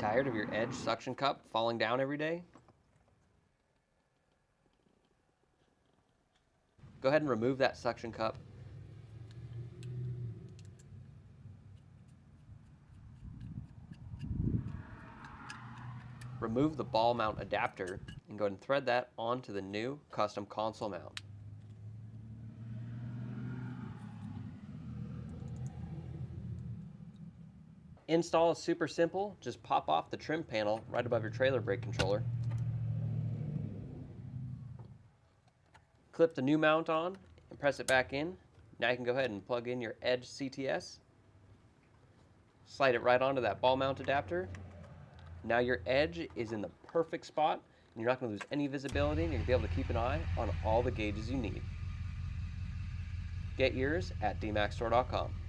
Tired of your Edge suction cup falling down every day? Go ahead and remove that suction cup. Remove the ball mount adapter and go ahead and thread that onto the new custom console mount. Install is super simple. Just pop off the trim panel right above your trailer brake controller. Clip the new mount on and press it back in. Now you can go ahead and plug in your Edge CTS. Slide it right onto that ball mount adapter. Now your Edge is in the perfect spot, and you're not going to lose any visibility, and you're going to be able to keep an eye on all the gauges you need. Get yours at dmaxstore.com.